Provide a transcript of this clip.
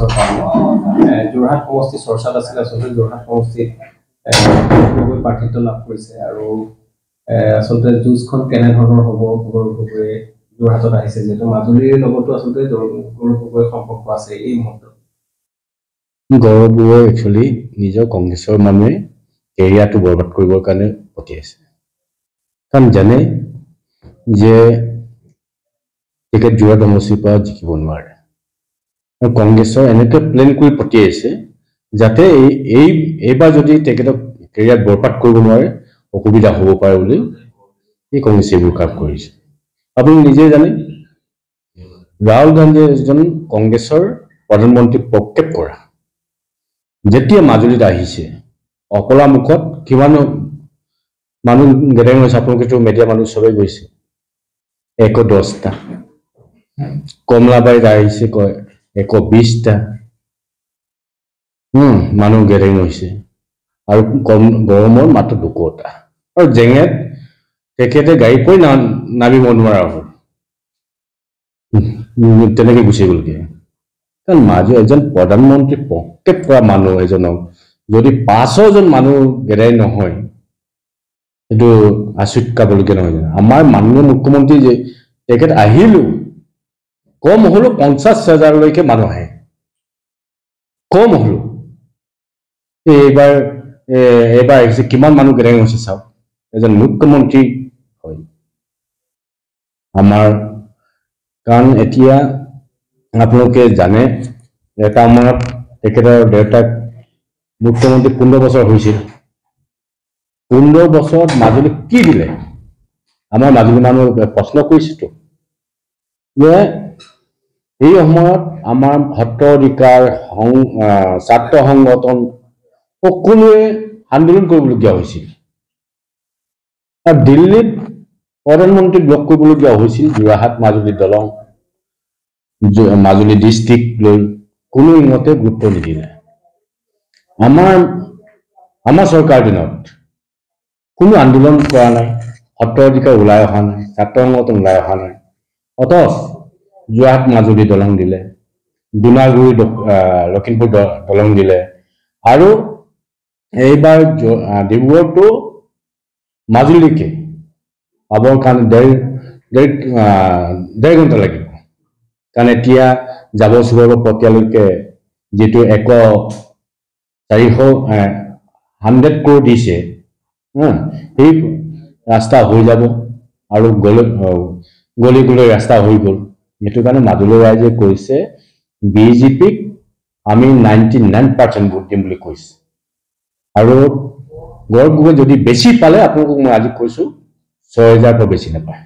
কংগ্ৰেছৰ কাৰণে যোৰহাট সমষ্টি চৰ্চাত আছিল আচলতে যোৰহাট সমষ্টিত প্ৰাৰ্থিত্ব লাভ কৰিছে আৰু আচলতে যুঁজখন কেনেধৰণৰ হ'ব গৌৰৱ গগৈ যোৰহাটত আহিছে যিহেতু মাজুলীৰ লগতো আচলতে গৌৰৱ গগৈৰ সম্পৰ্ক আছে এই মুহূৰ্তত গৌৰৱ গগৈ একচুৱেলি নিজৰ কংগ্ৰেছৰ মানুহে কেৰিয়াৰটো বৰবাদ কৰিবৰ কাৰণে পঠিয়াইছে কাৰণ জানে যে তেখেত যোৰহাট সমষ্টিৰ পৰা জিকিব নোৱাৰে আৰু কংগ্ৰেছৰ এনেকৈ প্লেন কৰি পঠিয়াইছে যাতে এইবাৰ যদি তেখেতক কেৰিয়াৰ বৰবাদ কৰিব নোৱাৰে অসুবিধা হ'ব পাৰে বুলি এই কংগ্ৰেছে এইবোৰ কাম কৰিছে আপুনি নিজে জানে ৰাহুল গান্ধীয়ে এজন কংগ্ৰেছৰ প্ৰধানমন্ত্ৰী প্ৰক্ষেপ কৰা যেতিয়া মাজুলীত আহিছে অকলা মুখত কিমান মানুহ গেদাৰিং হৈছে আপোনালোকেতো মিডিয়া মানুহ চবেই গৈছে 110টা কমলাবাৰীত আহিছে কয় 120টা মানুহ গেদাৰিং হৈছে আৰু গৰমৰ মাত্ৰ 2টা আৰু জেঙেত তেখেতে গাড়ী পৰি নামিব নোৱাৰা হ'ল তেনেকে গুচি গ'লগে কাৰণ মাজু এজন প্ৰধানমন্ত্ৰী প্ৰক্ষেপ কৰা মানুহ এজনক যদি 500জন মানুহ গেদাৰিং নহয় এইটো আচৰিত কাবলগীয়া নহয় আমাৰ মাননীয় মুখ্যমন্ত্ৰী যে তেখেত আহিলো কম হলো 50,000লৈকে মানুহ আহে কম হলো এইবাৰ আহিছে কিমান মানুহ গেদাৰিং হৈছে চাওক এজন মুখ্যমন্ত্ৰী হয় আমাৰ কাৰণ এতিয়া আপোনালোকে জানে এটা সময়ত তেখেতৰ দেউতাক মুখ্যমন্ত্ৰী 15 বছৰ হৈছিল 15 বছৰত মাজুলী কি দিলে আমাৰ মাজুলী মানুহ প্ৰশ্ন কৰিছেতো যে এই সময়ত আমাৰ সত্ৰ অধিকাৰ ছাত্ৰ সংগঠন সকলোৱে আন্দোলন কৰিবলগীয়া হৈছিল আৰু দিল্লীত প্ৰধানমন্ত্ৰীক লগ কৰিবলগীয়া হৈছিল যোৰহাট মাজুলী দলং মাজুলী ডিষ্ট্ৰিক্ট লৈ কোনো ইহঁতে গুৰুত্ব নিদিলে আমাৰ চৰকাৰ দিনত কোনো আন্দোলন কৰা নাই সত্ৰ অধিকাৰ ওলাই অহা নাই ছাত্ৰ সংগঠন ওলাই অহা নাই অথচ যোৰহাট মাজুলী দলং দিলে দুনাগুৰি লখিমপুৰ দলং দিলে আৰু এইবাৰ ডিব্ৰুগড়টো মাজুলীকে পাবৰ কাৰণে ডেৰ ঘণ্টা লাগিব কাৰণ এতিয়া যাব চুবৰ প্ৰক্ৰিয়ালৈকে যিটো 100 crore দিছে সেই ৰাস্তা হৈ যাব আৰু গলি ৰাস্তা হৈ গ'ল সেইটো কাৰণে মাজুলী ৰাইজে কৈছে বিজেপিক আমি 99% ভোট দিম বুলি কৈছে আৰু গৌৰৱ গগৈ যদি বেছি পালে আপোনালোকক মই আজি কৈছো 6,000 বেছি নাপায়